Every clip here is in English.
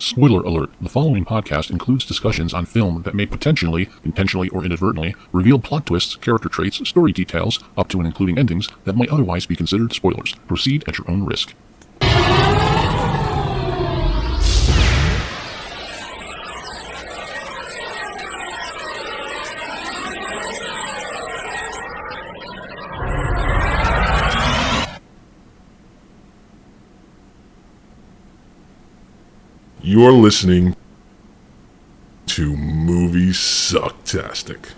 Spoiler alert, the following podcast includes discussions on film that may potentially, intentionally or inadvertently, reveal plot twists, character traits, story details, up to and including endings that might otherwise be considered spoilers. Proceed at your own risk. You're listening to Moviesucktastic.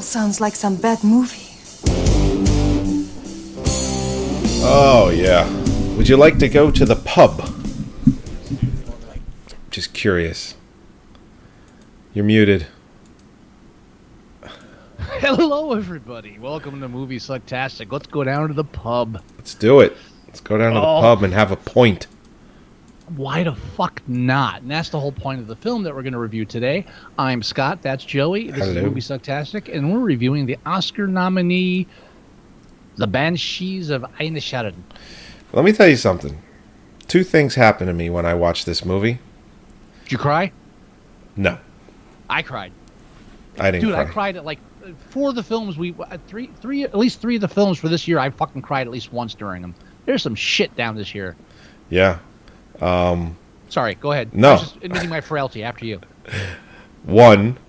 Sounds like some bad movie. Oh, yeah. Would you like to go to the pub? Just curious. You're muted. Hello, everybody. Welcome to Moviesucktastic. Let's go down to the pub. Let's do it. Let's go down to the pub and have a pint. Why the fuck not? And that's the whole point of the film that we're going to review today. I'm Scott. That's Joey. This Hello. is Moviesucktastic, and we're reviewing the Oscar nominee, The Banshees of Inisherin. Let me tell you something. Two things happened to me when I watched this movie. Did you cry? No, I cried. I didn't Dude, cry. I cried at like four of the films at least three of the films for this year. I fucking cried at least once during them. There's some shit down this year. Yeah. Sorry, go ahead. No. I was just admitting my frailty after you. One,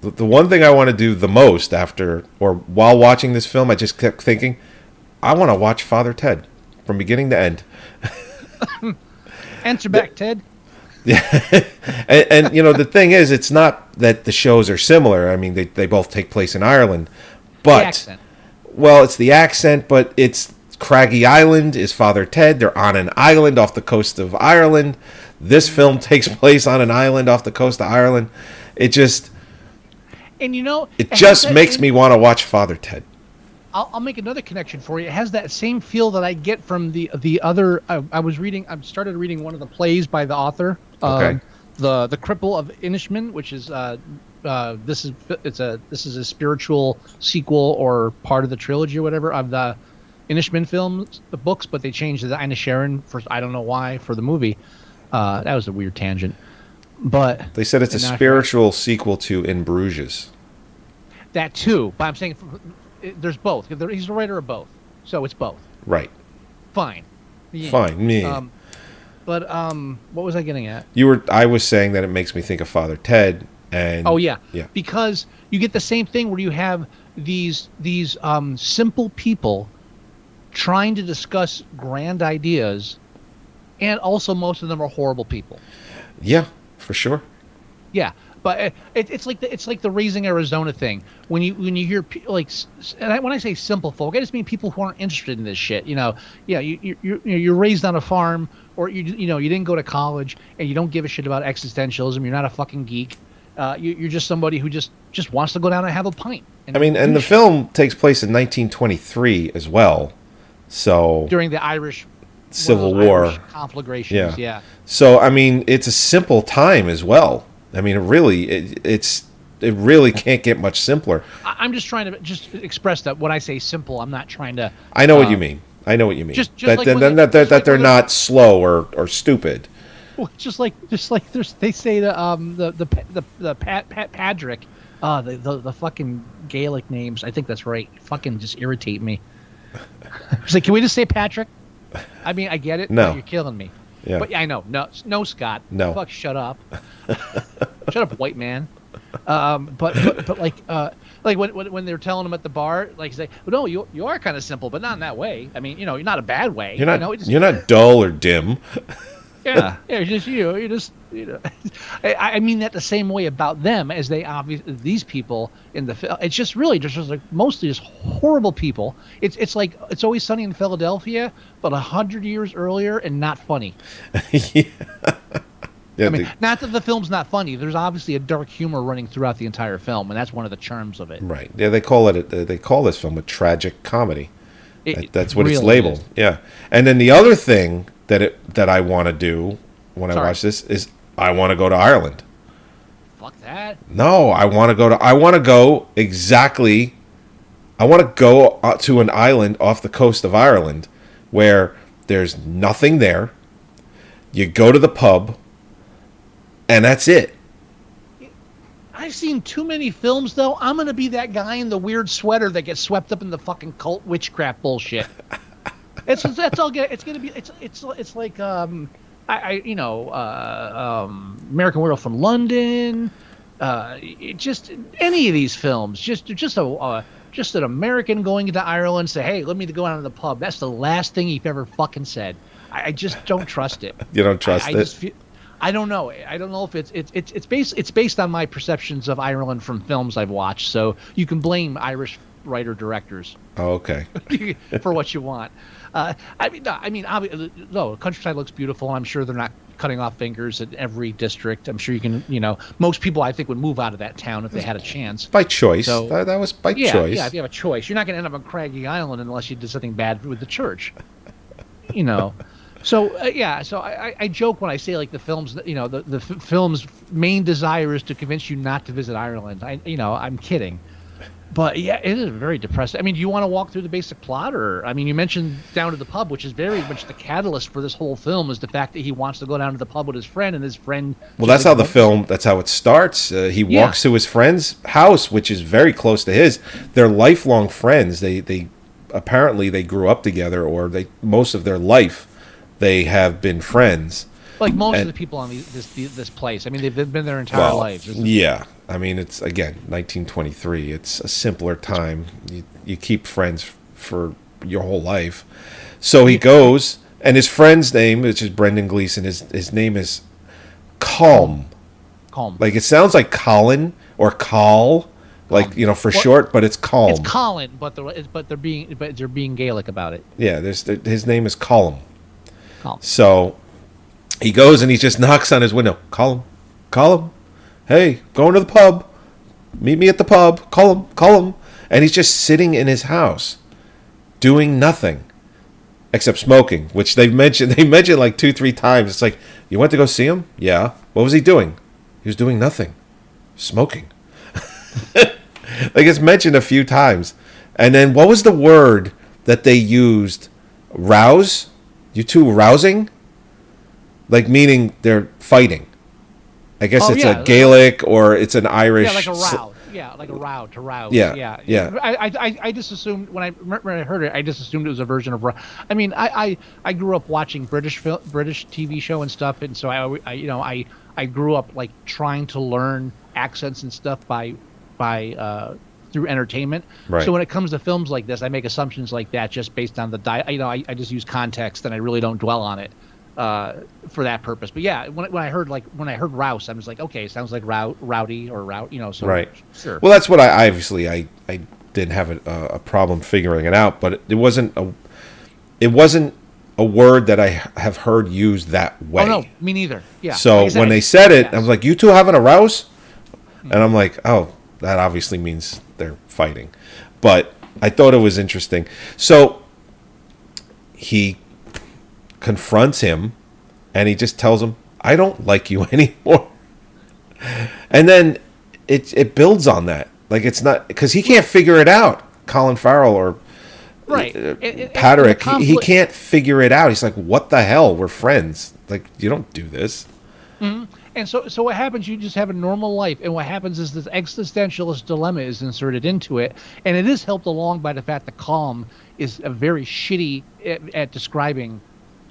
the one thing I want to do the most after, or while watching this film, I just kept thinking, I want to watch Father Ted from beginning to end. Answer back, Ted. Yeah. and you know, the thing is, it's not that the shows are similar. I mean, they both take place in Ireland. But, The accent. Well, it's the accent, but it's Craggy Island is Father Ted. They're on an island off the coast of Ireland. This film takes place on an island off the coast of Ireland. It just... And you know... It just makes me want to watch Father Ted. I'll make another connection for you. It has that same feel that I get from the other... I started reading one of the plays by the author. Okay. The Cripple of Inisherin, which is... This is a spiritual sequel or part of the trilogy or whatever of the Inisherin films, the books, but they changed the Inisherin for I don't know why for the movie. That was a weird tangent, but They said it's a spiritual sequel to In Bruges. That too, but I'm saying there's both. He's the writer of both, so it's both. Right. Fine. Yeah. Fine. Me. But what was I getting at? I was saying that it makes me think of Father Ted. And oh yeah, yeah. Because you get the same thing where you have these simple people trying to discuss grand ideas, and also most of them are horrible people. Yeah, for sure. Yeah, but it's like the Raising Arizona thing. When you hear when I say simple folk, I just mean people who aren't interested in this shit. You know, yeah, you're raised on a farm, or you didn't go to college, and you don't give a shit about existentialism. You're not a fucking geek. You're just somebody who just wants to go down and have a pint. And and the film takes place in 1923 as well. So during the Irish Civil War Irish conflagrations, yeah. So it's a simple time as well. I mean, it really can't get much simpler. I'm just trying to just express that when I say simple, I'm not trying to. I know what you mean. I know what you mean. Just that they're not slow or stupid. Just like they say the Patrick, the fucking Gaelic names. I think that's right. Fucking just irritate me. It's like, can we just say Patrick? I mean, I get it. No, but you're killing me. Yeah. But I know. No, Scott. No. Fuck, shut up. Shut up, white man. But like when they're telling him at the bar, like he's like, well, no, you are kind of simple, but not in that way. I mean, you're not a bad way. You're not dull or dim. Yeah, you're just I mean that the same way about them as they obviously these people in the film. It's just really just like mostly just horrible people. It's like It's Always Sunny in Philadelphia, but 100 years earlier and not funny. Yeah. Yeah, I mean, not that the film's not funny. There's obviously a dark humor running throughout the entire film, and that's one of the charms of it. right. Yeah, they call this film a tragic comedy. That's what really it's labeled. is. Yeah. And then the other thing that I want to do when I watch this is I want to go to Ireland. Fuck that. No, I want to go to an island off the coast of Ireland where there's nothing there. You go to the pub, and that's it. I've seen too many films, though. I'm gonna be that guy in the weird sweater that gets swept up in the fucking cult witchcraft bullshit. It's like American Werewolf from London. Just any of these films. Just an American going into Ireland, say, hey, let me go out to the pub. That's the last thing he's ever fucking said. I just don't trust it. You don't trust it? I don't know. I don't know if it's based on my perceptions of Ireland from films I've watched. So you can blame Irish writer directors. Oh, okay. For what you want. Countryside looks beautiful. I'm sure they're not cutting off fingers in every district. I'm sure you can. Most people I think would move out of that town if they had a chance. By choice. So, that was by choice. Yeah, if you have a choice, you're not going to end up on Craggy Island unless you did something bad with the church. So I joke when I say like the films, the film's main desire is to convince you not to visit Ireland. I'm kidding, but yeah, it is very depressing. I mean, do you want to walk through the basic plot, or you mentioned down to the pub, which is very much the catalyst for this whole film, is the fact that he wants to go down to the pub with his friend, and his friend. Well, that's how it starts. He walks to his friend's house, which is very close to his. They're lifelong friends. They apparently they grew up together, or most of their life they have been friends. Like most of the people on this place. I mean, they've been their entire lives. Yeah. I mean, it's, again, 1923. It's a simpler time. You keep friends for your whole life. So he goes, and his friend's name, which is Brendan Gleeson, his name is Calm. Calm. Like, it sounds like Colin or Call, like, for short, but it's Calm. It's Colin, but they're being Gaelic about it. Yeah, his name is Colm. Calm. So he goes and he just knocks on his window. Call him. Hey, going to the pub. Meet me at the pub. Call him. And he's just sitting in his house doing nothing except smoking, which they mentioned like 2-3 times. It's like, you went to go see him? Yeah. What was he doing? He was doing nothing. Smoking. Like, it's mentioned a few times. And then what was the word that they used? Rouse? You two rousing? Like, meaning they're fighting. I guess a Gaelic or it's an Irish. Yeah, like a row. Yeah, like a row, to rouse. Yeah. I just assumed when I heard it, I just assumed it was a version of. I mean, I grew up watching British TV show and stuff, and so I grew up like trying to learn accents and stuff by through entertainment. Right. So when it comes to films like this, I make assumptions like that just based on the I just use context and I really don't dwell on it for that purpose. But yeah, when I heard rouse, I was like, okay, it sounds like rowdy or route, So right. Sure. Well, that's what I didn't have a problem figuring it out, but it wasn't a word that I have heard used that way. Oh no, me neither. Yeah. So when they said it, I was like, you two having a rouse? And I'm like, oh, that obviously means they're fighting. But I thought it was interesting. So he confronts him and he just tells him, I don't like you anymore. And then it builds on that. Like, it's not, because he can't figure it out. Colin Farrell or right. Patrick, he can't figure it out. He's like, what the hell? We're friends. Like, you don't do this. Mm-hmm. And so what happens, you just have a normal life, and what happens is this existentialist dilemma is inserted into it, and it is helped along by the fact that Calm is a very shitty at describing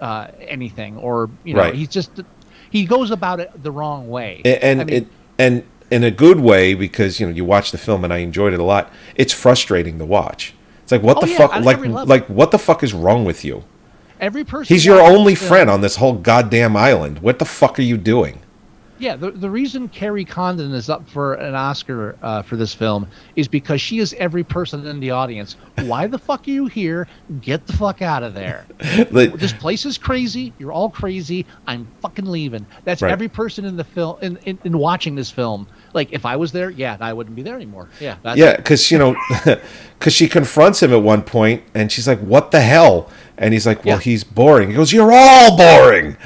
anything, or, right. He's just, He goes about it the wrong way. And in a good way, because you watch the film and I enjoyed it a lot. It's frustrating to watch. It's like what the fuck? Like what the fuck is wrong with you? Every person. He's your only friend on this whole goddamn island. What the fuck are you doing? Yeah, the reason Carrie Condon is up for an Oscar for this film is because she is every person in the audience. Why the fuck are you here? Get the fuck out of there. This place is crazy. You're all crazy. I'm fucking leaving. That's right. Every person in the film in watching this film. Like, if I was there, I wouldn't be there anymore. Yeah. Because she confronts him at one point, and she's like, "What the hell?" And he's like, "Well, he's boring." He goes, "You're all boring."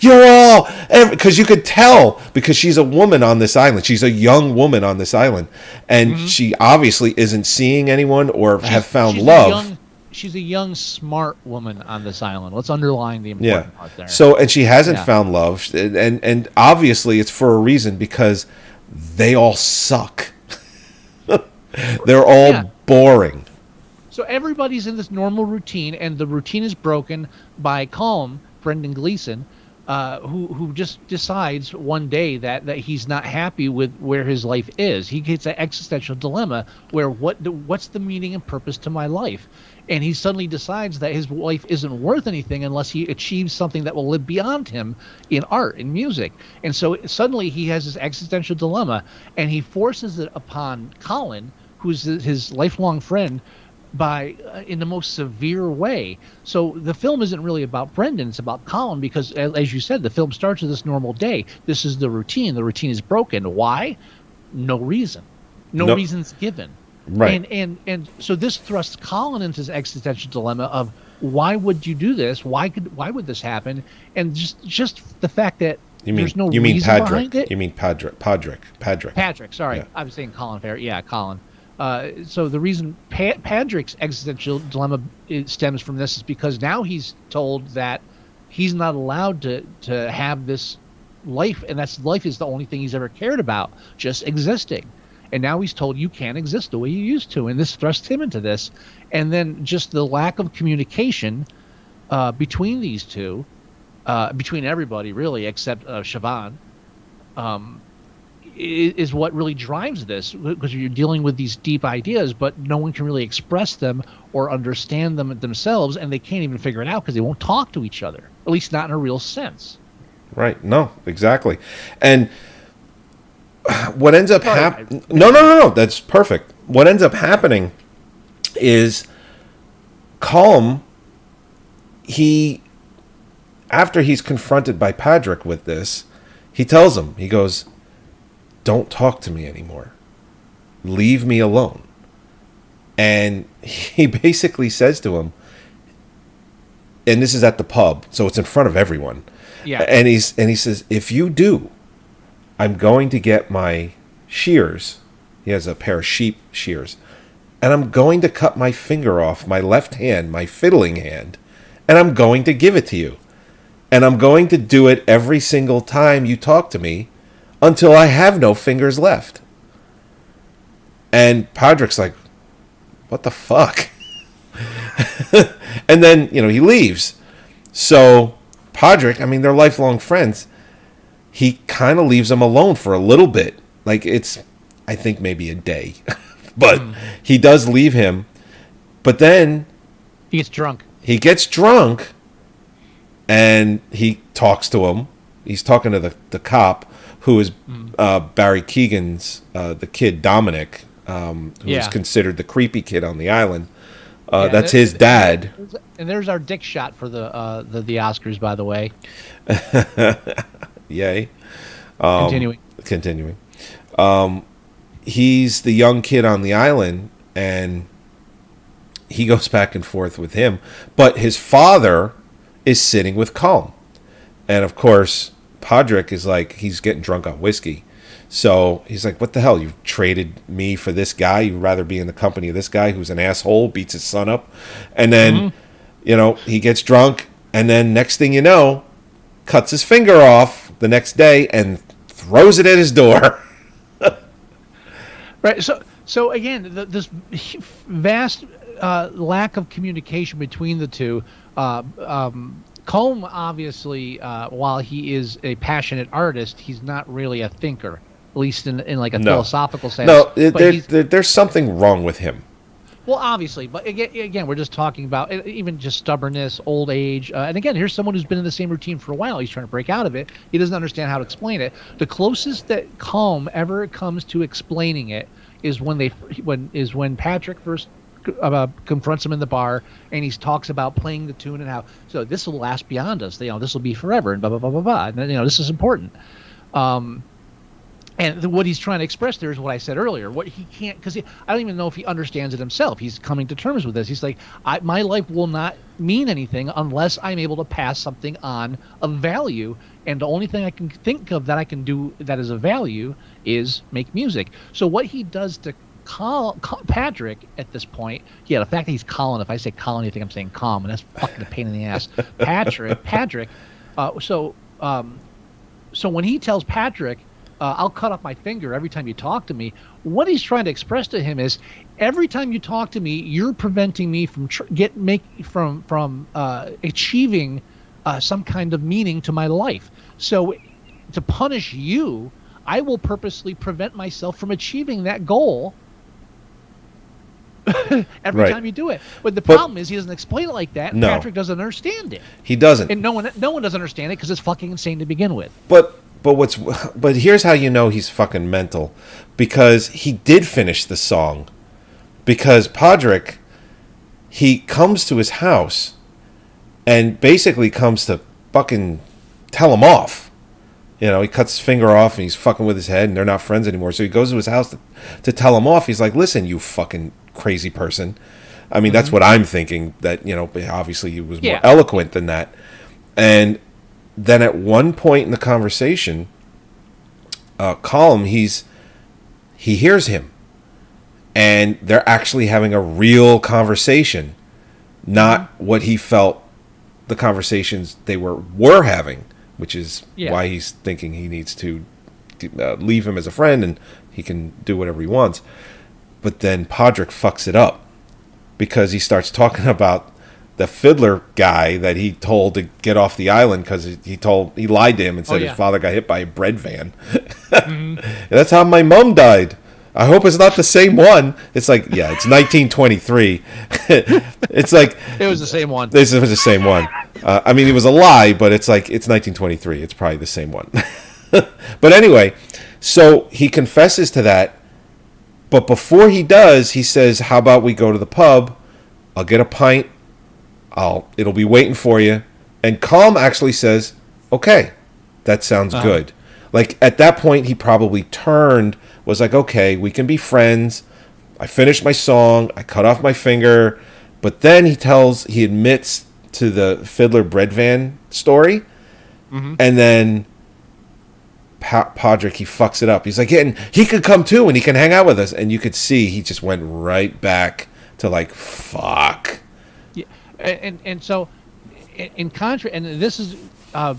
You're all, because you could tell, because she's a woman on this island. She's a young woman on this island, and she obviously isn't seeing anyone or have found love. She's a young, smart woman on this island. Let's underline the important part there. So, and she hasn't found love, and obviously it's for a reason, because they all suck. They're all boring. So everybody's in this normal routine, and the routine is broken by Colm, Brendan Gleeson, who just decides one day that he's not happy with where his life is. He gets an existential dilemma where what's the meaning and purpose to my life? And he suddenly decides that his life isn't worth anything unless he achieves something that will live beyond him in art, in music. And so suddenly he has this existential dilemma, and he forces it upon Colin, who's his lifelong friend, in the most severe way. So the film isn't really about Brendan, it's about Colin, because as you said, the film starts with this normal day. This is the routine. The routine is broken. Why? No reason. No reason's given. Right. And so this thrusts Colin into this existential dilemma of, why would you do this? Why would this happen? And just the fact that there's no reason behind it. You mean Patrick. Patrick, sorry. I was saying Colin Farrell. Yeah, Colin. So the reason Patrick's existential dilemma stems from this is because now he's told that he's not allowed to have this life, and life is the only thing he's ever cared about, just existing. And now he's told, you can't exist the way you used to, and this thrusts him into this. And then just the lack of communication between these two, between everybody really, except Siobhan, is what really drives this, because you're dealing with these deep ideas, but no one can really express them or understand them themselves, and they can't even figure it out because they won't talk to each other, at least not in a real sense. Right. No, exactly. And what ends up happening... No, that's perfect. What ends up happening is Colm, after he's confronted by Patrick with this, he tells him, he goes, "Don't talk to me anymore. Leave me alone." And he basically says to him, and this is at the pub, so it's in front of everyone. Yeah. And he says, "If you do, I'm going to get my shears." He has a pair of sheep shears. "And I'm going to cut my finger off my left hand, my fiddling hand, and I'm going to give it to you. And I'm going to do it every single time you talk to me, until I have no fingers left." And Patrick's like, "What the fuck?" And then, he leaves. So Patrick, they're lifelong friends. He kind of leaves him alone for a little bit. Like, it's, I think, maybe a day. But he does leave him. But then he gets drunk. And he talks to him. He's talking to the cop, who is Barry Keoghan's, the kid Dominic, who is considered the creepy kid on the island. That's his dad. And there's our dick shot for the Oscars, by the way. Yay. Continuing. He's the young kid on the island, and he goes back and forth with him. But his father is sitting with Colm. And, of course, Patrick is like, he's getting drunk on whiskey. So he's like, "What the hell? You've traded me for this guy? You'd rather be in the company of this guy who's an asshole, beats his son up." And then, he gets drunk. And then next thing you know, cuts his finger off the next day and throws it at his door. Right. So again, this vast lack of communication between the two. Combe, obviously, while he is a passionate artist, he's not really a thinker, at least in like a philosophical sense. No, there's something wrong with him. Well, obviously, but again, we're just talking about even just stubbornness, old age, and again, here's someone who's been in the same routine for a while. He's trying to break out of it. He doesn't understand how to explain it. The closest that Combe ever comes to explaining it is when Patrick first confronts him in the bar, and he talks about playing the tune and how this will last beyond us. This will be forever, and blah blah blah blah blah. And this is important. And what he's trying to express there is what I said earlier. What he can't, because I don't even know if he understands it himself. He's coming to terms with this. He's like, my life will not mean anything unless I'm able to pass something on of value. And the only thing I can think of that I can do that is of value is make music. So what he does to Patrick at this point, the fact that he's Colin, if I say Colin, you think I'm saying Calm, and that's fucking a pain in the ass. Patrick. So when he tells Patrick, I'll cut off my finger every time you talk to me. What he's trying to express to him is, every time you talk to me, you're preventing me from achieving some kind of meaning to my life. So, to punish you, I will purposely prevent myself from achieving that goal. Every time you do it. But the problem is he doesn't explain it like that. And Patrick doesn't understand it. He doesn't. And no one doesn't understand it because it's fucking insane to begin with. But here's how you know he's fucking mental, because he did finish the song. Because Patrick, he comes to his house and basically comes to fucking tell him off. He cuts his finger off and he's fucking with his head and they're not friends anymore. So he goes to his house to tell him off. He's like, listen, you fucking crazy person. I mean, that's what I'm thinking. That, obviously he was more eloquent than that. And then at one point in the conversation, Colm, he hears him, and they're actually having a real conversation, not what he felt the conversations they were having, which is why he's thinking he needs to leave him as a friend and he can do whatever he wants. But then Patrick fucks it up because he starts talking about the fiddler guy that he told to get off the island because he lied to him and said his father got hit by a bread van. That's how my mom died. I hope it's not the same one. It's like, it's 1923. It's like it was the same one. This was the same one. I mean, it was a lie, but it's like it's 1923. It's probably the same one. But anyway, so he confesses to that. But before he does, he says, "How about we go to the pub? I'll get a pint. It'll be waiting for you." And Calm actually says, "Okay, that sounds good." Like at that point, he probably was like, "Okay, we can be friends. I finished my song. I cut off my finger." But then he admits to the fiddler bread van story, and then Patrick, he fucks it up. He's like, and he could come too, and he can hang out with us. And you could see he just went right back to like, fuck. Yeah, and so in contrast, and this is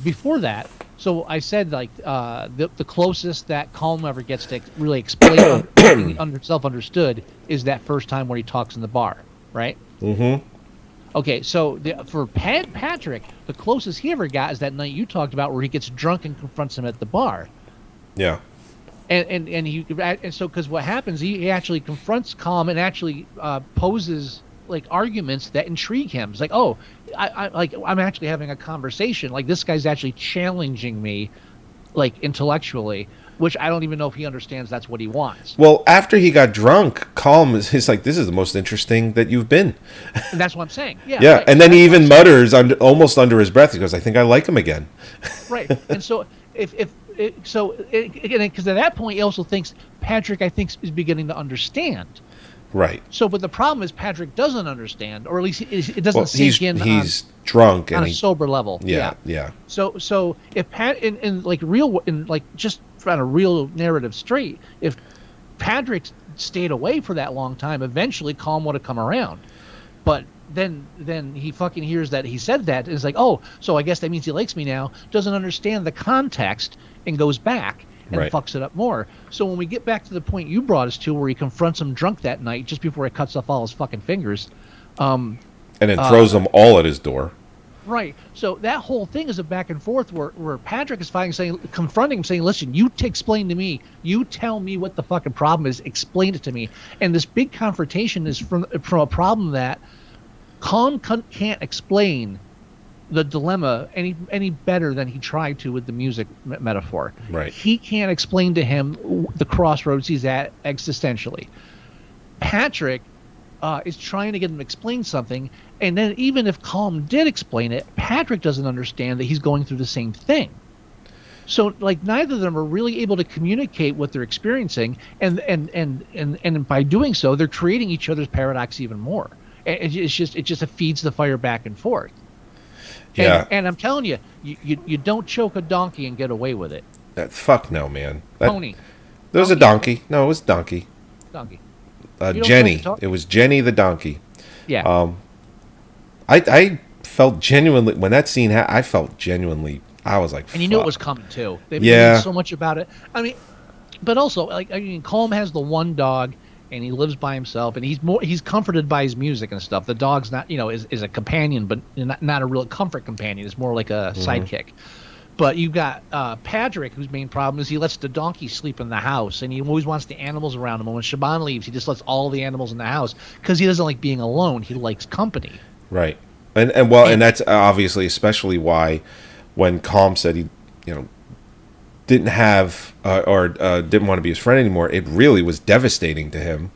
before that. So I said like the closest that Calm ever gets to really explain self-understood is that first time where he talks in the bar, right? Mm-hmm. Okay, so for Patrick, the closest he ever got is that night you talked about where he gets drunk and confronts him at the bar. Yeah. And so because what happens, he actually confronts Calm and actually poses like arguments that intrigue him. It's like, oh, I'm actually having a conversation. Like this guy's actually challenging me, like intellectually, which I don't even know if he understands that's what he wants. Well, after he got drunk, Calm is like, this is the most interesting that you've been. And that's what I'm saying. Yeah. Yeah, right. and then he even mutters almost under his breath. He goes, "I think I like him again." Right, and so because at that point he also thinks Patrick, I think, is beginning to understand. Right. So, but the problem is Patrick doesn't understand, or at least it doesn't sink in. He's drunk on and a sober level. Yeah. So if Pat just on a real narrative straight, if Patrick stayed away for that long time, eventually Calm would have come around. But then he fucking hears that he said that and is like, oh, so I guess that means he likes me now. Doesn't understand the context and goes back and fucks it up more. So when we get back to the point you brought us to, where he confronts him drunk that night just before he cuts off all his fucking fingers, and then throws them all at his door. Right. So that whole thing is a back and forth where Patrick is confronting him, saying, "Listen, explain to me. You tell me what the fucking problem is. Explain it to me." And this big confrontation is from a problem that Calm can't explain the dilemma any better than he tried to with the music metaphor. Right. He can't explain to him the crossroads he's at existentially. Patrick is trying to get him to explain something, and then even if Calm did explain it, Patrick doesn't understand that he's going through the same thing. So, like, neither of them are really able to communicate what they're experiencing, and by doing so, they're creating each other's paradox even more. It just feeds the fire back and forth. Yeah. And I'm telling you, you don't choke a donkey and get away with it. Fuck no, man. Pony. There was a donkey. No, it was donkey. Donkey. Jenny. It was Jenny the donkey. Yeah. I felt genuinely when that scene happened. I felt genuinely. I was like, and you knew it was coming too. They Yeah. made so much about it. I mean, but also, Colm has the one dog, and he lives by himself, and he's comforted by his music and stuff. The dog's not, is a companion, but not a real comfort companion. It's more like a sidekick. But you got Patrick, whose main problem is he lets the donkey sleep in the house, and he always wants the animals around him. And when Shaban leaves, he just lets all the animals in the house because he doesn't like being alone. He likes company. Right. And that's obviously especially why when Calm said he, didn't have or didn't want to be his friend anymore, it really was devastating to him.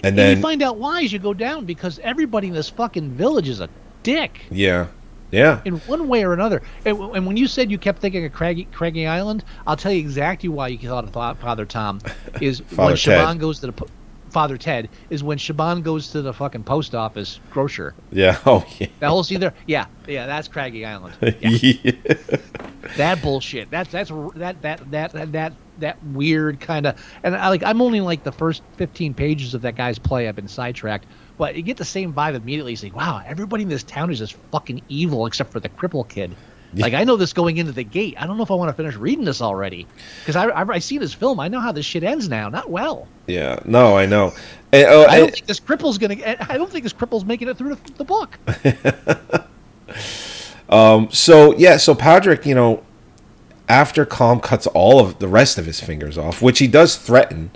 And then you find out why as you go down, because everybody in this fucking village is a dick. Yeah. In one way or another. And when you said you kept thinking of Craggy Island, I'll tell you exactly why you thought of Father Tom. Is when Shaban goes to the Father Ted is when Shaban goes to the fucking post office grocer. Yeah. Oh yeah. That whole scene there. Yeah. That's Craggy Island. Yeah. Yeah. That bullshit. That weird kind of. And I'm only like the first 15 pages of that guy's play. I've been sidetracked. But you get the same vibe immediately. It's like, wow, everybody in this town is just fucking evil except for the cripple kid. Like, I know this going into the gate. I don't know if I want to finish reading this already. Because I've seen this film. I know how this shit ends now. Not well. Yeah. No, I know. I don't think this cripple's making it through the book. So Patrick, after Calm cuts all of the rest of his fingers off, which he does threaten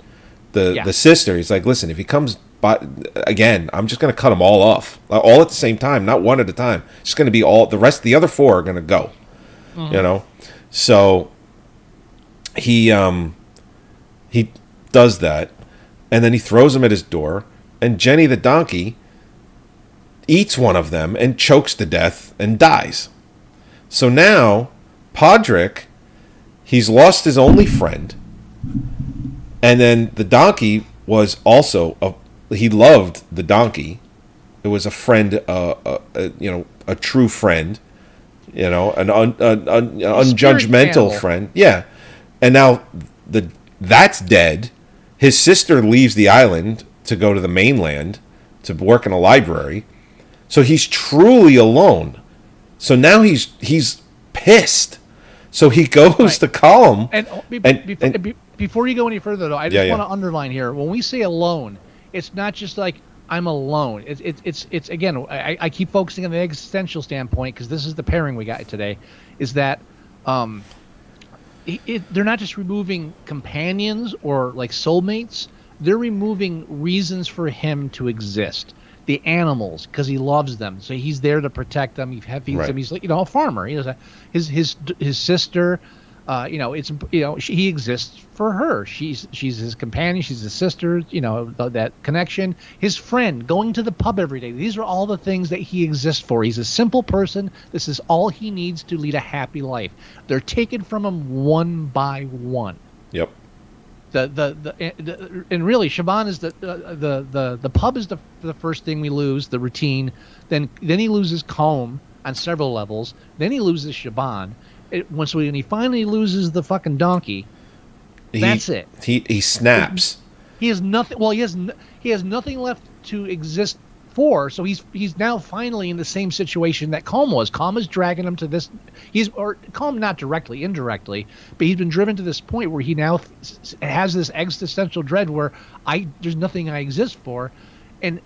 the sister. He's like, listen, if he comes again, I'm just going to cut them all off, all at the same time, not one at a time. It's going to be all the rest. The other four are going to go. So he does that, and then he throws them at his door. And Jenny the donkey eats one of them and chokes to death and dies. So now Patrick, he's lost his only friend, and then the donkey was also he loved the donkey. It was a friend, a true friend, an unjudgmental friend. Yeah. And now that's dead. His sister leaves the island to go to the mainland to work in a library. So he's truly alone. So now he's pissed. So he goes to Calm. And before you go any further, though, I just want to underline here, when we say alone, it's not just like I'm alone. It's again, I keep focusing on the existential standpoint because this is the pairing we got today, is that they're not just removing companions or like soulmates. They're removing reasons for him to exist. The animals, because he loves them, so he's there to protect them. He feeds them. He's like a farmer. His sister. He exists for her. She's his companion. She's his sister. That connection. His friend, going to the pub every day. These are all the things that he exists for. He's a simple person. This is all he needs to lead a happy life. They're taken from him one by one. Yep. And really, Shaban is the pub is the first thing we lose. The routine. Then he loses Calm on several levels. Then he loses Shaban. When he finally loses the fucking donkey, that's it. He snaps. He has nothing. Well, he has nothing left to exist for. So he's now finally in the same situation that Calm was. Calm is dragging him to this. Calm not directly, indirectly, but he's been driven to this point where he now has this existential dread where there's nothing I exist for, and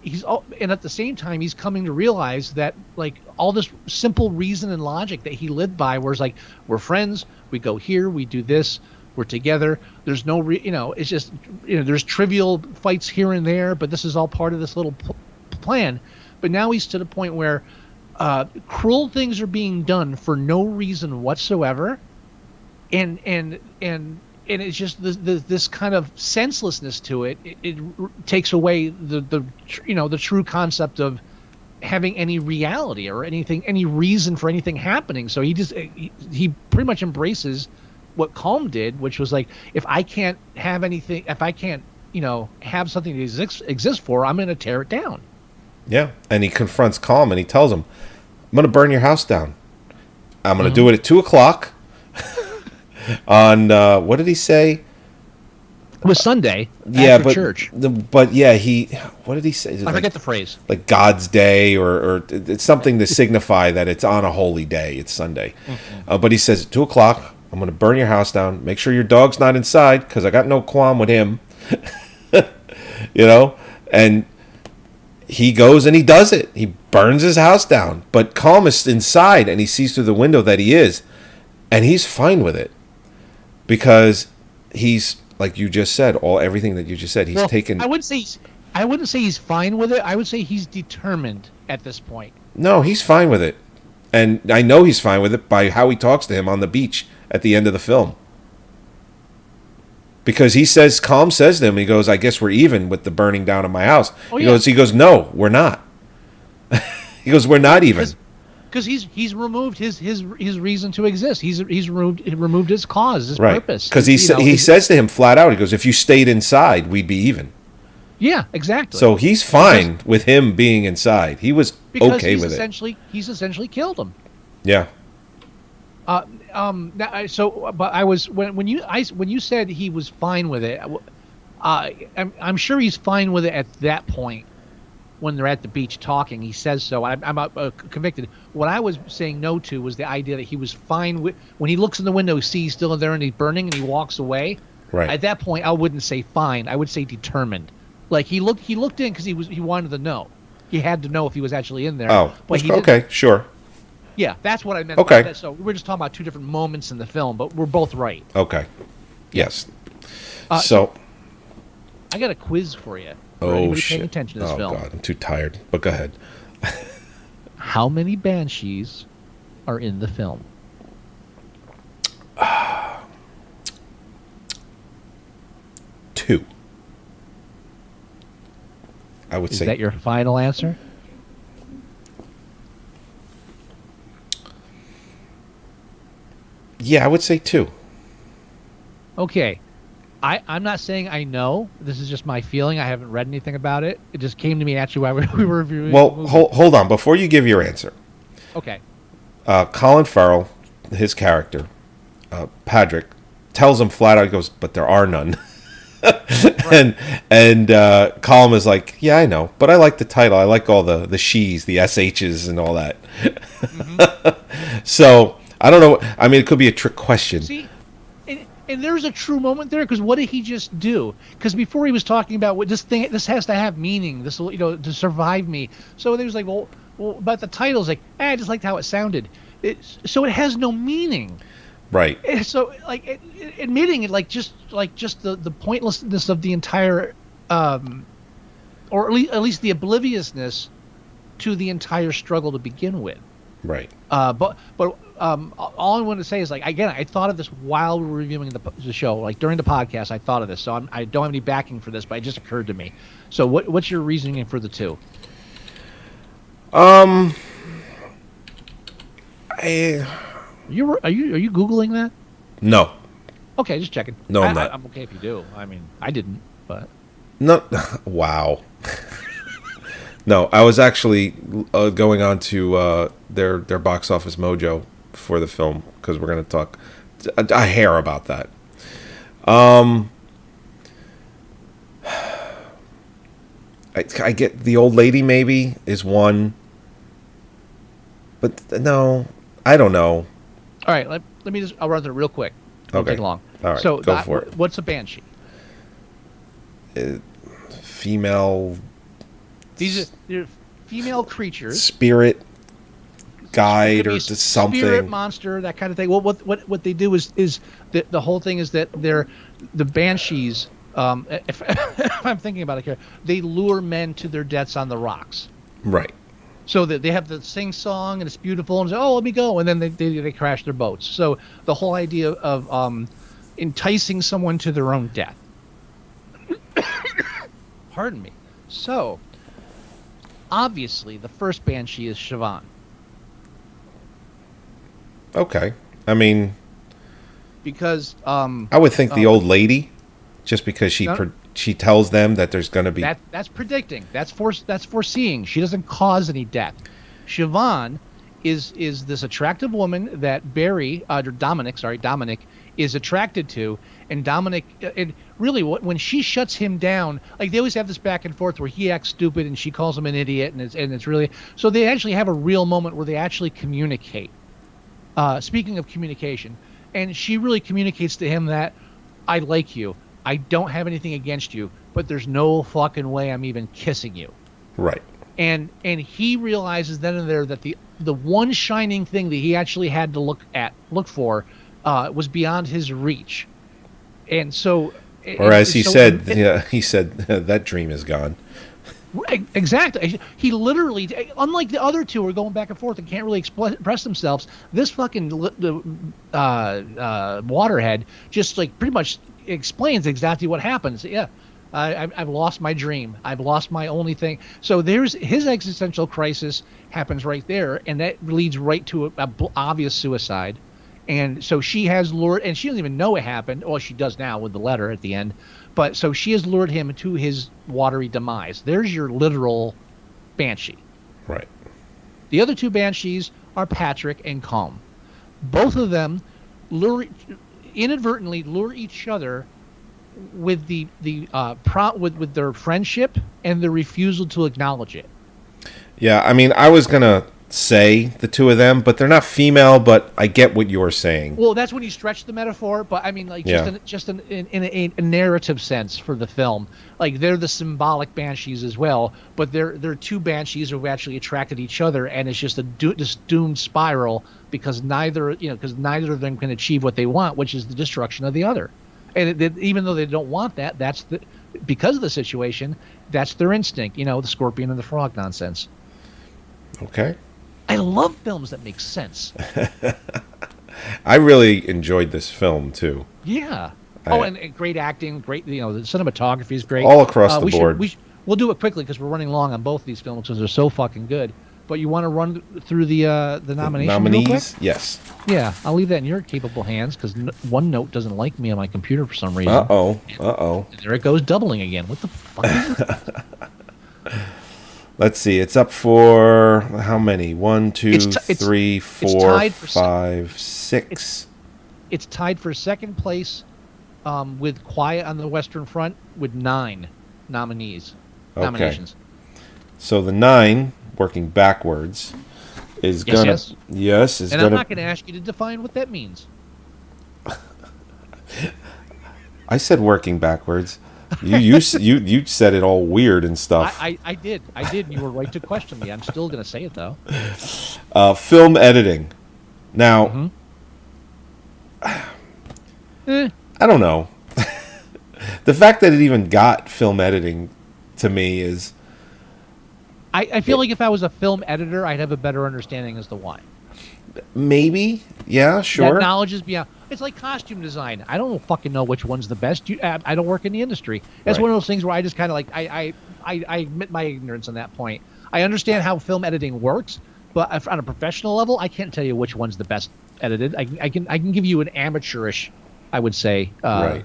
and at the same time he's coming to realize that like all this simple reason and logic that he lived by, where it's like we're friends, we go here, we do this, we're together. There's no it's just there's trivial fights here and there, but this is all part of this little plan. But now he's to the point where cruel things are being done for no reason whatsoever, and it's just this kind of senselessness to it. It takes away the true concept of having any reality or any reason for anything happening. So he pretty much embraces what Calm did, which was like, if I can't have anything, if I can't have something to exist for, I'm going to tear it down. Yeah, and he confronts Calm and he tells him, I'm going to burn your house down. I'm going to do it at 2:00 on, what did he say? It was Sunday after church. But yeah, what did he say? I forget the phrase. Like God's day or it's something to signify that it's on a holy day. It's Sunday. Mm-hmm. But he says at 2:00, I'm going to burn your house down. Make sure your dog's not inside because I got no qualm with him. And he goes and he does it. He burns his house down. But Calm is inside and he sees through the window that he is. And he's fine with it. Because he's, like you just said, everything that you just said, he's taken... I wouldn't say he's fine with it. I would say he's determined at this point. No, he's fine with it. And I know he's fine with it by how he talks to him on the beach at the end of the film. Because Calm says to him, he goes, I guess we're even with the burning down of my house. He goes, no, we're not. He goes, we're not even. Because he's removed his reason to exist. He's removed his cause, his purpose. Because he says to him flat out, he goes, if you stayed inside, we'd be even. Yeah, exactly. So he's fine with him being inside. He was okay with it. He's essentially killed him. Yeah. But I was when you said he was fine with it, I'm sure he's fine with it at that point when they're at the beach talking. He says so. I'm convicted. What I was saying no to was the idea that he was fine with when he looks in the window, sees he's still in there and he's burning, and he walks away. Right. At that point, I wouldn't say fine. I would say determined. Like he looked in because he wanted to know. He had to know if he was actually in there. Oh, but okay, sure. Yeah, that's what I meant. Okay. By that. So we're just talking about two different moments in the film, but we're both right. Okay. Yes. So I got a quiz for you. Oh, shit. Paying attention to this film. Oh, God. I'm too tired. But go ahead. How many Banshees are in the film? 2. I would say. Is that your final answer? Yeah, I would say 2. Okay. I'm not saying I know. This is just my feeling. I haven't read anything about it. It just came to me actually while we were reviewing. Well, hold on. Before you give your answer. Okay. Colin Farrell, his character, Patrick, tells him flat out, he goes, but there are none. Right. And Colin is like, yeah, I know, but I like the title. I like all the she's, the SH's and all that. Mm-hmm. So, I don't know. I mean, it could be a trick question. See, and there's a true moment there, because what did he just do? Because before he was talking about what this has to have meaning, this will, to survive me. So he was like, well, but the title's like, I just liked how it sounded. So it has no meaning. Right. So like admitting it, just the pointlessness of the entire, or at least the obliviousness to the entire struggle to begin with. Right. But all I want to say is, like, again, I thought of this while we were reviewing the show, like during the podcast. I thought of this, so I don't have any backing for this, but it just occurred to me. So what's your reasoning for the 2? Are you Googling that? No. Okay, just checking. No, I'm not. I'm okay if you do. I mean, I didn't, but no. Wow. No, I was actually going on to their box office mojo for the film, because we're going to talk a hair about that. I get the old lady maybe is one, but no, I don't know. All right, let me I'll run through it real quick. Don't Okay. take long. All right, so go for it. What's a banshee? Female they're female creatures. Spirit guide or Could be something. Spirit monster, that kind of thing. Well, what they do is the whole thing is that they're the banshees. If I'm thinking about it here, they lure men to their deaths on the rocks. Right. So that they have the sing song and it's beautiful and say, oh, let me go, and then they crash their boats. So the whole idea of enticing someone to their own death. Pardon me. So obviously the first banshee is Siobhan. Okay. I mean, Because I would think the old lady, just because she tells them that there's going to be that's predicting. That's foreseeing. She doesn't cause any death. Siobhan is this attractive woman that Dominic is attracted to, and Dominic, and really when she shuts him down, like they always have this back and forth where he acts stupid and she calls him an idiot, and it's really, so they actually have a real moment where they actually communicate. Speaking of communication, and she really communicates to him that I like you. I don't have anything against you, but there's no fucking way I'm even kissing you. right. And he realizes then and there that the one shining thing that he actually had to look for was beyond his reach. And so, Or as he said, that dream is gone. Exactly. He literally, unlike the other two who are going back and forth and can't really express themselves, this fucking waterhead just like pretty much explains exactly what happens. Yeah, I've lost my dream. I've lost my only thing. So there's his existential crisis happens right there, and that leads right to a obvious suicide. And so she has lured, and she doesn't even know it happened. Well, she does now with the letter at the end. But so she has lured him to his watery demise. There's your literal banshee. Right. The other two banshees are Patrick and Calm. Both of them inadvertently lure each other with with their friendship and their refusal to acknowledge it. Yeah, I mean, I was gonna say the two of them, but they're not female. But I get what you're saying. Well, that's when you stretch the metaphor, but I mean, like, in a narrative sense for the film, like they're the symbolic banshees as well, but they're two banshees who actually attracted each other, and it's just this doomed spiral because neither of them can achieve what they want, which is the destruction of the other. And even though they don't want that, because of the situation, that's their instinct. The scorpion and the frog nonsense. Okay. I love films that make sense. I really enjoyed this film too. Yeah. And great acting, great. The cinematography is great. All across the board. We'll do it quickly because we're running long on both these films because they're so fucking good. But you want to run through the nominees real quick? Yes. Yeah, I'll leave that in your capable hands because OneNote doesn't like me on my computer for some reason. Uh-oh. And there it goes, doubling again. What the fuck is it? Let's see. It's up for how many? 1, 2, 3, 4, 5, 6. It's tied for second place with Quiet on the Western Front with 9 nominations. So the 9, working backwards, is Yes. Yes. And I'm not going to ask you to define what that means. I said working backwards. You said it all weird and stuff. I did. And you were right to question me. I'm still going to say it though. Film editing. Now, I don't know. The fact that it even got film editing to me is. I feel like if I was a film editor, I'd have a better understanding as to why. Maybe, yeah, sure. That knowledge is beyond. It's like costume design. I don't fucking know which one's the best. I don't work in the industry. That's Right. one of those things where I just kind of like I admit my ignorance on that point. I understand how film editing works, but on a professional level, I can't tell you which one's the best edited. I can give you an amateurish, I would say. Right.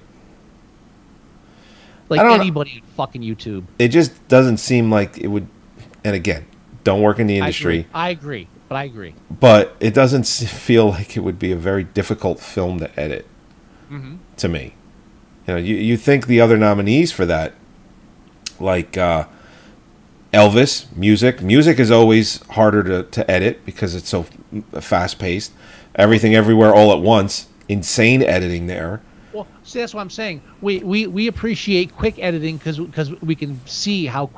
Like I don't anybody on fucking YouTube. It just doesn't seem like it would. And again, don't work in the industry. I agree. But it doesn't feel like it would be a very difficult film to edit. Mm-hmm. To me, you think the other nominees for that, like Elvis, music is always harder to edit because it's so fast paced. Everything, everywhere, all at once, insane editing there. Well, See, that's what I'm saying. We appreciate quick editing because we can see how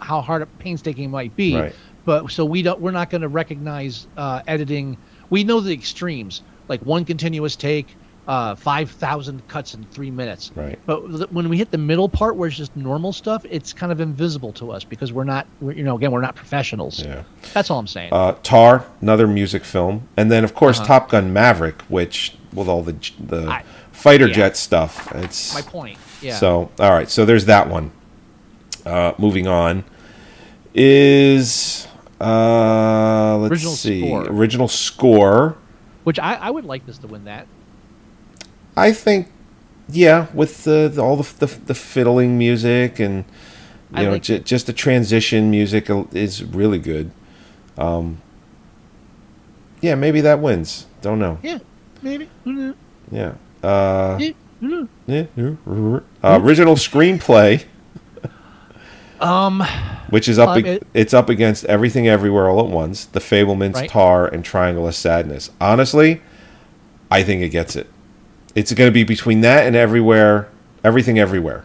hard painstaking it might be. Right. But so we're not going to recognize editing. We know the extremes, like one continuous take, 5,000 cuts in 3 minutes. Right. But when we hit the middle part where it's just normal stuff, it's kind of invisible to us because we're not professionals. Yeah. That's all I'm saying. Tar, another music film, and then of course Top Gun Maverick, which with all the fighter jet stuff. It's my point. Yeah. So all right, so there's that one. Moving on is original score, which I would like this to win that. I think, yeah, with all the fiddling music and just the transition music is really good. Yeah, maybe that wins. Don't know. Yeah, maybe. Yeah. Original screenplay. Which is it's up against Everything Everywhere All at Once, The Fabelmans, right. Tar, and Triangle of Sadness. Honestly, I think it gets it. It's going to be between that and Everything Everywhere.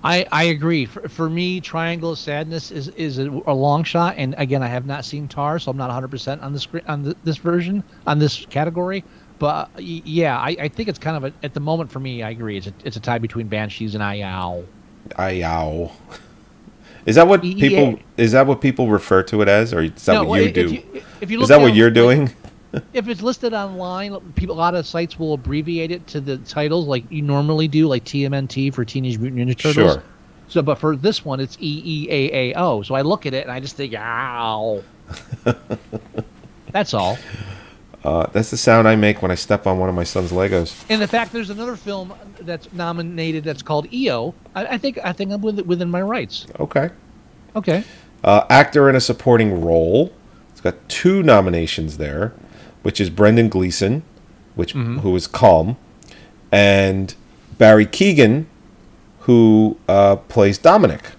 I agree. For me, Triangle of Sadness is a long shot, and again, I have not seen Tar, so I'm not 100% on the screen on this version on this category. But yeah, I think it's kind of at the moment for me. I agree. It's a tie between Banshees and Ayao. Ayao. Is that what people? Is that what people refer to it as, or is that what you do? If you look is that what you're doing? If it's listed online, a lot of sites will abbreviate it to the titles like you normally do, like TMNT for Teenage Mutant Ninja Turtles. Sure. So, but for this one, it's EEAAO. So I look at it and I just think, ow. That's all. That's the sound I make when I step on one of my son's Legos. And in fact, there's another film that's nominated that's called EO. I think I'm within my rights. Okay. Okay. Actor in a supporting role. It's got 2 nominations there, which is Brendan Gleeson, who is Calm, and Barry Keoghan, who plays Dominic.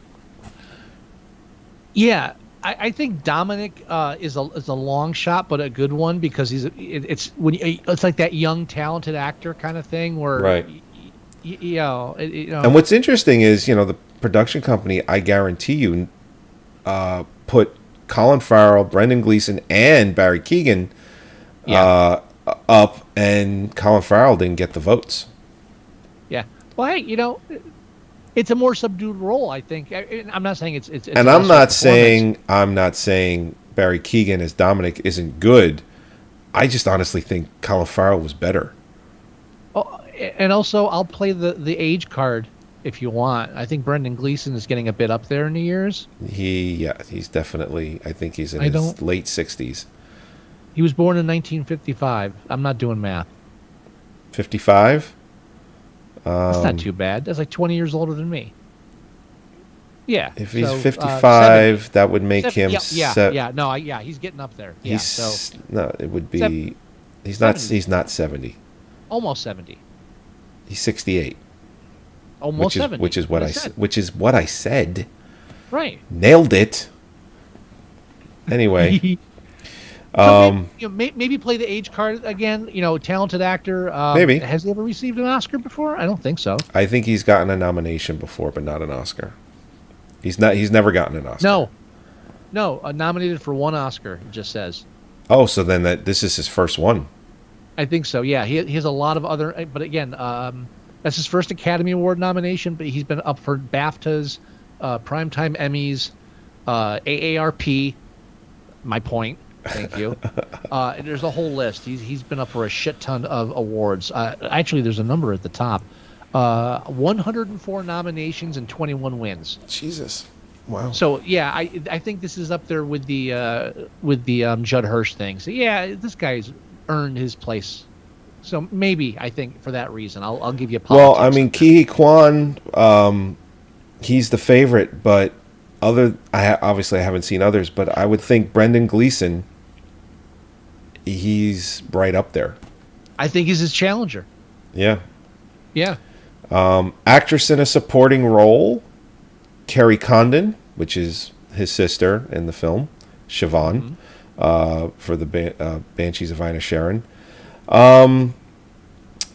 Yeah. I think Dominic is a long shot, but a good one because it's like that young talented actor kind of thing where right. And what's interesting is the production company, I guarantee you, put Colin Farrell, Brendan Gleeson, and Barry Keoghan up, and Colin Farrell didn't get the votes. Yeah, well, hey, it's a more subdued role, I think. I'm not saying it's and I'm not saying Barry Keoghan as Dominic isn't good. I just honestly think Colin Farrell was better. Oh, and also I'll play the age card if you want. I think Brendan Gleeson is getting a bit up there in the years. He's definitely. I think he's in his late 60s. He was born in 1955. I'm not doing math. 55. That's not too bad. That's like 20 years older than me. Yeah. If he's 55, that would make him. Yeah. He's getting up there. Yeah. It would be. He's 70. He's not 70. Almost 70. He's 68. Almost 70. Which is what I said. Right. Nailed it. Anyway. Maybe play the age card again. Talented actor. Maybe. Has he ever received an Oscar before? I don't think so. I think he's gotten a nomination before, but not an Oscar. He's never gotten an Oscar. No. Nominated for 1 Oscar. It just says. Oh, so then this is his first one. I think so. Yeah, he has a lot of other. But again, that's his first Academy Award nomination. But he's been up for BAFTAs, Primetime Emmys, AARP. My point. Thank you. There's a whole list. He's been up for a shit ton of awards. Actually, there's a number at the top. 104 nominations and 21 wins. Jesus. Wow. So yeah, I think this is up there with the Judd Hirsch thing. So yeah, this guy's earned his place. So maybe I think for that reason, I'll give you a politics. Well, I mean, Ke Huy Quan, he's the favorite, but obviously I haven't seen others, but I would think Brendan Gleeson, he's right up there. I think he's his challenger. Yeah. Yeah. Actress in a supporting role, Kerry Condon, which is his sister in the film, Siobhan, for the Banshees of Inisherin. I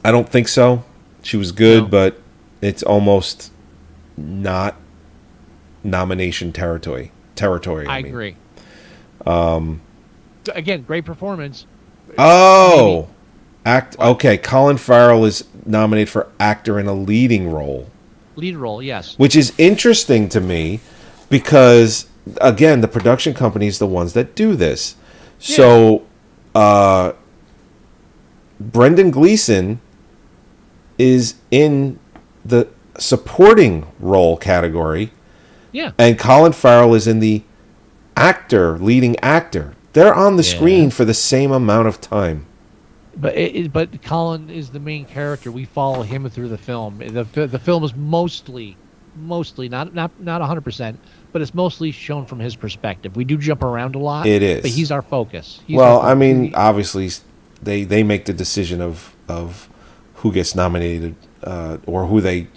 don't think so. She was good, No. but it's almost not nomination territory. I agree. Again, great performance. Oh, Okay, Colin Farrell is nominated for actor in a leading role, Lead role, yes. which is interesting to me because again, the production company is the ones that do this. So, Brendan Gleeson is in the supporting role category. Yeah. And Colin Farrell is in the leading actor. They're on the screen for the same amount of time. But Colin is the main character. We follow him through the film. The film is mostly not 100%, but it's mostly shown from his perspective. We do jump around a lot. It is. But he's our focus. I mean, obviously, they make the decision of who gets nominated or who they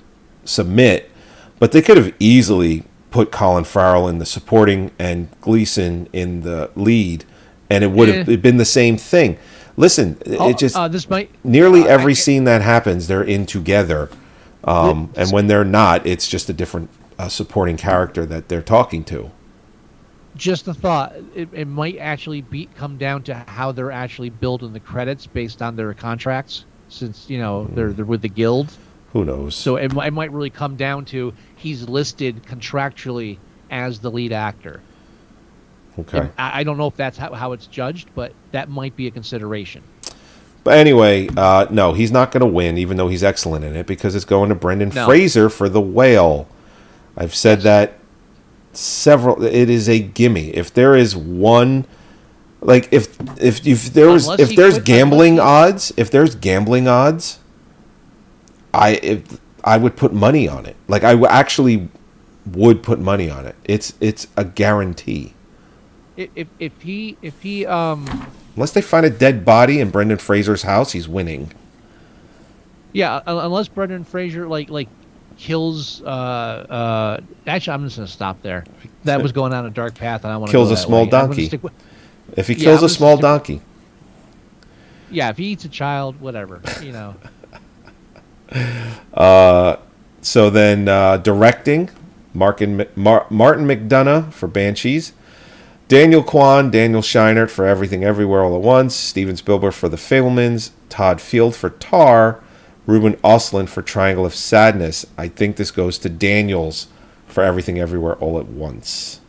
submit, but they could have easily put Colin Farrell in the supporting and Gleeson in the lead, and it would have been the same thing. Listen, it just nearly every scene that happens, they're in together, and when they're not, it's just a different supporting character that they're talking to. Just a thought. It might actually come down to how they're actually building the credits based on their contracts, since they're with the guild. Who knows? So it might really come down to he's listed contractually as the lead actor. Okay. I don't know if that's how it's judged, but that might be a consideration. But anyway, no, he's not going to win, even though he's excellent in it, because it's going to Brendan Fraser for The Whale. I've said that it is a gimme. If there is one, like if there's gambling odds, I would put money on it. Like I actually would put money on it. It's a guarantee. If he Unless they find a dead body in Brendan Fraser's house, he's winning. Yeah, unless Brendan Fraser like kills. Actually, I'm just gonna stop there. That was going down a dark path, and I want to kills a small donkey. If he kills a small donkey. Yeah, if he eats a child, whatever, So then directing, Martin McDonagh for Banshees, Daniel Scheinert for Everything Everywhere All at Once, Steven Spielberg for The Fabelmans, Todd Field for Tar, Ruben Östlund for Triangle of Sadness. I think this goes to Daniels for Everything Everywhere All at Once.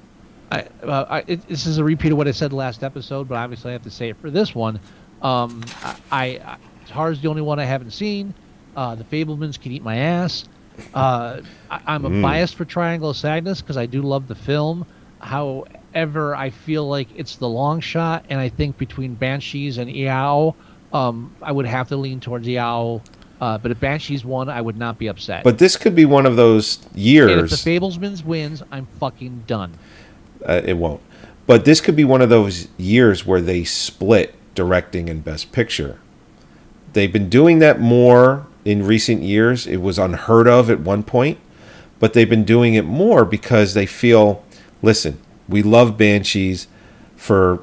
This is a repeat of what I said last episode, but obviously I have to say it for this one. Tar's the only one I haven't seen. The Fabelmans can eat my ass. I'm a bias for Triangle of Sadness because I do love the film. However, I feel like it's the long shot, and I think between Banshees and Yao, I would have to lean towards Yao. But if Banshees won, I would not be upset. But this could be one of those years. And if the Fabelmans wins, I'm fucking done. It won't. But this could be one of those years where they split directing and Best Picture. They've been doing that more in recent years. It was unheard of at one point, but they've been doing it more because they feel, listen, we love Banshees for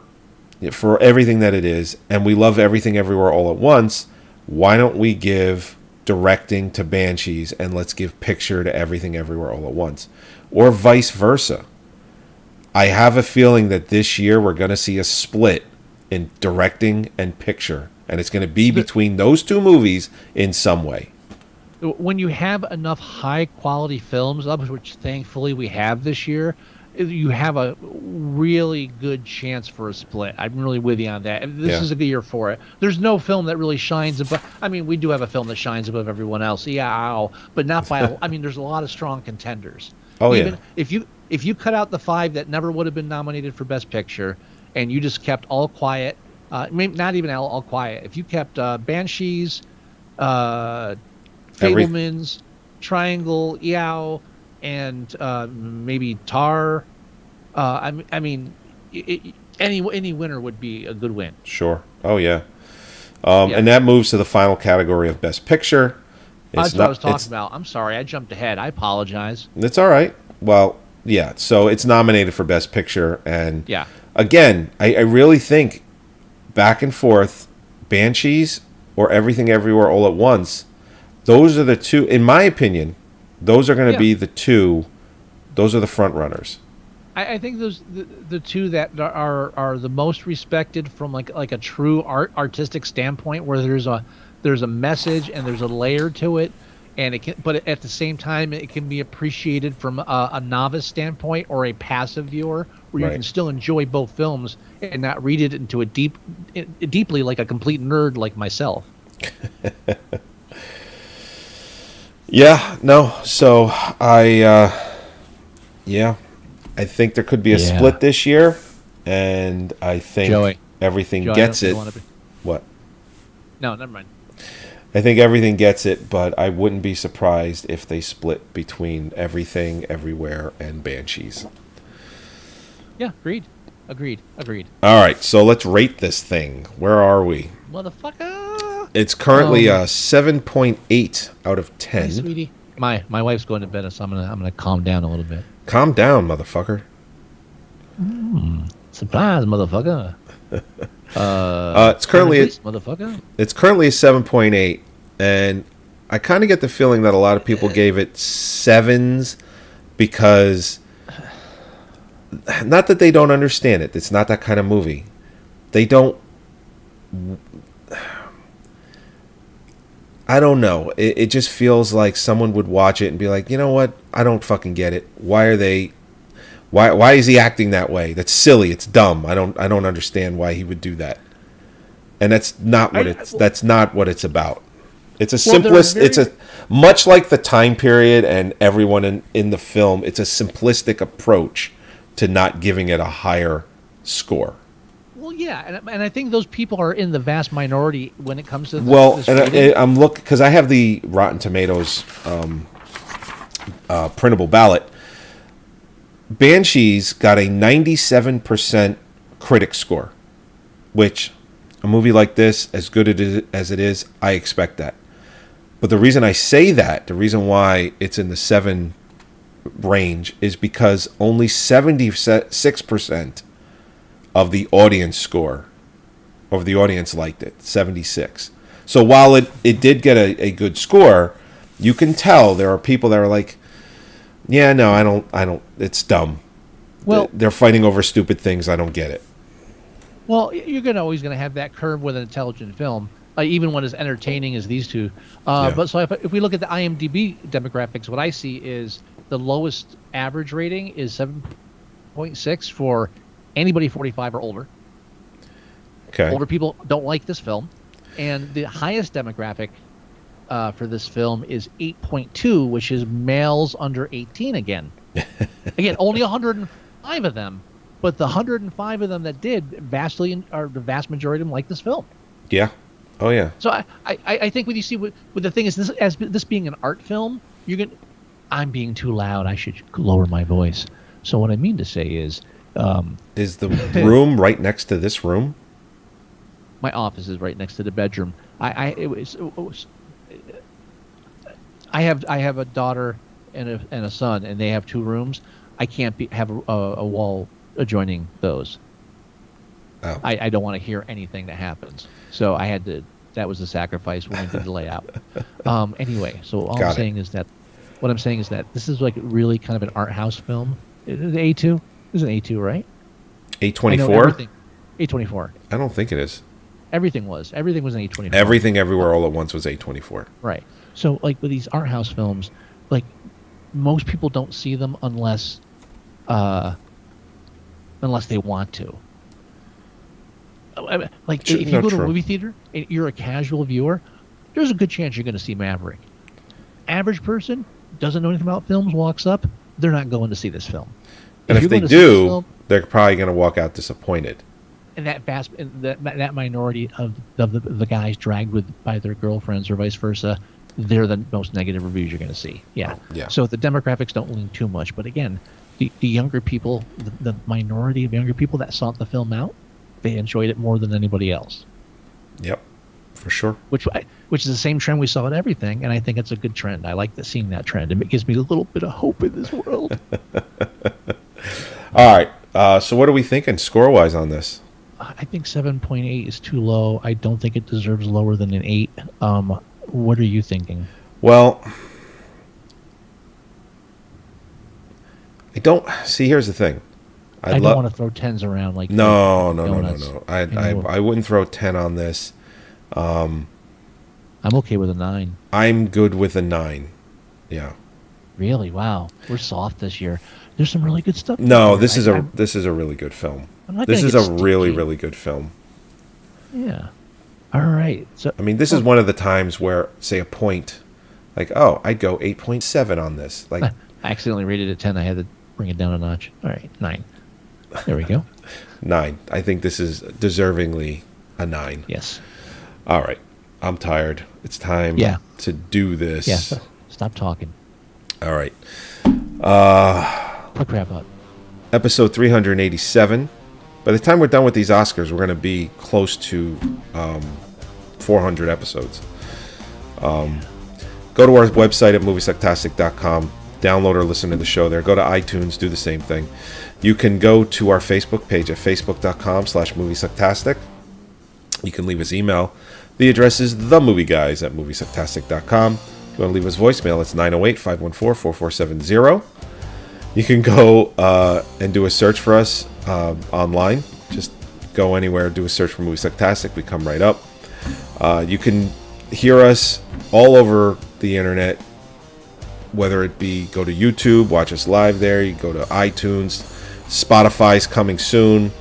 everything that it is, and we love Everything Everywhere All at Once. Why don't we give directing to Banshees and let's give picture to Everything Everywhere All at Once? Or vice versa. I have a feeling that this year we're going to see a split in directing and picture, and it's going to be between those two movies in some way. When you have enough high-quality films, which thankfully we have this year, you have a really good chance for a split. I'm really with you on that. This is a good year for it. There's no film that really shines above. I mean, we do have a film that shines above everyone else. Yeah, but not by. I mean, there's a lot of strong contenders. Oh, Even if you cut out the 5 that never would have been nominated for Best Picture, and you just kept All Quiet, maybe not even All Quiet. If you kept Banshees, Fabelmans, Triangle, Yao, and maybe Tar. I mean, any winner would be a good win. Sure. Oh yeah. And that moves to the final category of Best Picture. That's what I was talking about. I'm sorry, I jumped ahead. I apologize. It's all right. Well, yeah. So it's nominated for Best Picture, and yeah. Again, I really think back and forth, Banshees or Everything Everywhere All at Once. Those are the two, in my opinion. Those are going to Yeah. be the two. Those are the front runners. I think those the two that are the most respected from like a true artistic standpoint, where there's a message and there's a layer to it, and it can, but at the same time it can be appreciated from a novice standpoint or a passive viewer, where you Right. can still enjoy both films and not read it into a deeply like a complete nerd like myself. Yeah, no. So I think there could be a split this year, and I think Joey. everything Joey, gets I it. don't wanna be- What? No, never mind. I think everything gets it, but I wouldn't be surprised if they split between Everything, Everywhere, and Banshees. Yeah, agreed. All right, so let's rate this thing. Where are we? Motherfucker. It's currently a 7.8 out of 10. Hey, sweetie. My wife's going to bed, so I'm gonna calm down a little bit. Calm down, motherfucker. Surprise, motherfucker. It's currently motherfucker. it's currently a 7.8, and I kind of get the feeling that a lot of people gave it 7s because, not that they don't understand it. It's not that kind of movie. They don't. I don't know. It just feels like someone would watch it and be like, you know what? I don't fucking get it. Why are they? Why is he acting that way? That's silly. It's dumb. I don't understand why he would do that. And that's not what that's not what it's about. It's a simplest. It's a much like the time period and everyone in the film. It's a simplistic approach to not giving it a higher score. Well, yeah, and I think those people are in the vast minority when it comes to this and rating. I'm looking because I have the Rotten Tomatoes printable ballot. Banshees got a 97% critic score, which a movie like this, as good as it is, I expect that. But the reason I say that, the reason why it's in the 7 range, is because only 76% of the audience score, of the audience liked it, 76. So while it did get a good score, you can tell there are people that are like, yeah, no, I don't, it's dumb. Well, They're fighting over stupid things. I don't get it. Well, you're always going to have that curve with an intelligent film, even when as entertaining as these two. Yeah. But so if we look at the IMDb demographics, what I see is the lowest average rating is 7.6 for anybody 45 or older. Okay. Older people don't like this film. And the highest demographic for this film is 8.2, which is males under 18 again. Again, only 105 of them. But the 105 of them that did, the vast majority of them like this film. Yeah. Oh, yeah. So I think when you see what the thing is, this being an art film, I'm being too loud. I should lower my voice. So what I mean to say is the room right next to this room? my office is right next to the bedroom. I have a daughter and a son, and they have 2 rooms. I can't have a wall adjoining those. Oh. I don't want to hear anything that happens. So I had to. That was the sacrifice when we did the layout. Anyway, so what I'm saying is that this is like really kind of an art house film. Is it A2? This is an A2, right? A24? A24. I don't think it is. Everything was an A24. Everything Everywhere All at Once was A24. Right. So like with these art house films, like most people don't see them unless they want to. Like if you go to a movie theater and you're a casual viewer, there's a good chance you're going to see Maverick. Average person doesn't know anything about films, walks up, they're not going to see this film. And if they do, they're probably going to walk out disappointed. And that minority of the guys dragged by their girlfriends or vice versa, they're the most negative reviews you're going to see. Yeah. Yeah. So the demographics don't lean too much, but again, the younger people, the minority of younger people that sought the film out, they enjoyed it more than anybody else. Yep, for sure. Which is the same trend we saw in everything, and I think it's a good trend. I like seeing that trend. It gives me a little bit of hope in this world. All right. So what are we thinking score-wise on this? I think 7.8 is too low. I don't think it deserves lower than an 8. What are you thinking? Well, I don't see. Here's the thing. I don't want to throw 10s around like No. donuts. I wouldn't throw 10 on this. I'm okay with a 9. I'm good with a 9. Yeah. Really? Wow. We're soft this year. There's some really good stuff. No, here. this is a really good film. This is a really, really good film. Yeah. All right. So I mean, this is one of the times where, say, a point, like, oh, I'd go 8.7 on this. Like, I accidentally rated it 10. I had to bring it down a notch. All right, 9. There we go. 9. I think this is deservingly a 9. Yes. All right. I'm tired. It's time to do this. Yeah. Stop talking. All right. Quick wrap up. Episode 387. By the time we're done with these Oscars, we're going to be close to 400 episodes. Go to our website at moviesucktastic.com. Download or listen to the show there. Go to iTunes. Do the same thing. You can go to our Facebook page at facebook.com/moviesucktastic. You can leave us email. The address is themovieguys@moviesucktastic.com. If you want to leave us voicemail, it's 908-514-4470. You can go and do a search for us online. Just go anywhere, do a search for Moviesucktastic. We come right up. You can hear us all over the internet, whether it be go to YouTube, watch us live there. You go to iTunes. Spotify's coming soon.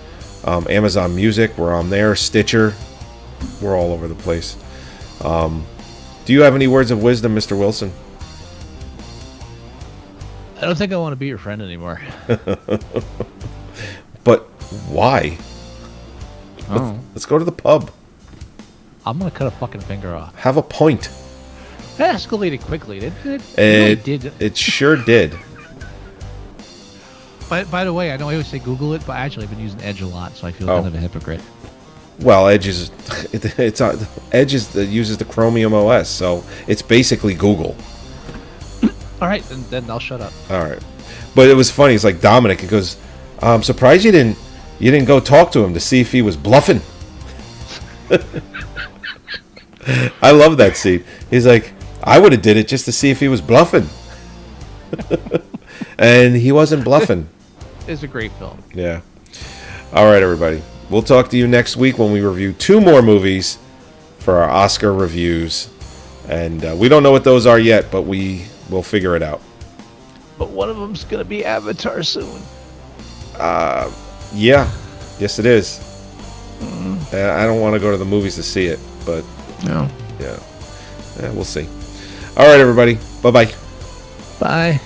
Amazon Music, we're on there. Stitcher, we're all over the place. Do you have any words of wisdom, Mr. Wilson? I don't think I want to be your friend anymore. But why? Oh. Let's go to the pub. I'm going to cut a fucking finger off. Have a point. That escalated quickly. It did. It sure did. By the way, I know I always say Google it, but actually I've been using Edge a lot, so I feel kind of a hypocrite. Well, Edge is uses the Chromium OS, so it's basically Google. All right, then I'll shut up. All right, but it was funny. It's like Dominic. It goes, I'm surprised you didn't go talk to him to see if he was bluffing. I love that scene. He's like, I would have did it just to see if he was bluffing, and he wasn't bluffing. It's a great film. Yeah. All right, everybody. We'll talk to you next week when we review 2 more movies for our Oscar reviews. And we don't know what those are yet, but we will figure it out. But one of them's going to be Avatar soon. Yeah. Yes, it is. I don't want to go to the movies to see it, but No. yeah, we'll see. All right, everybody. Bye-bye. Bye.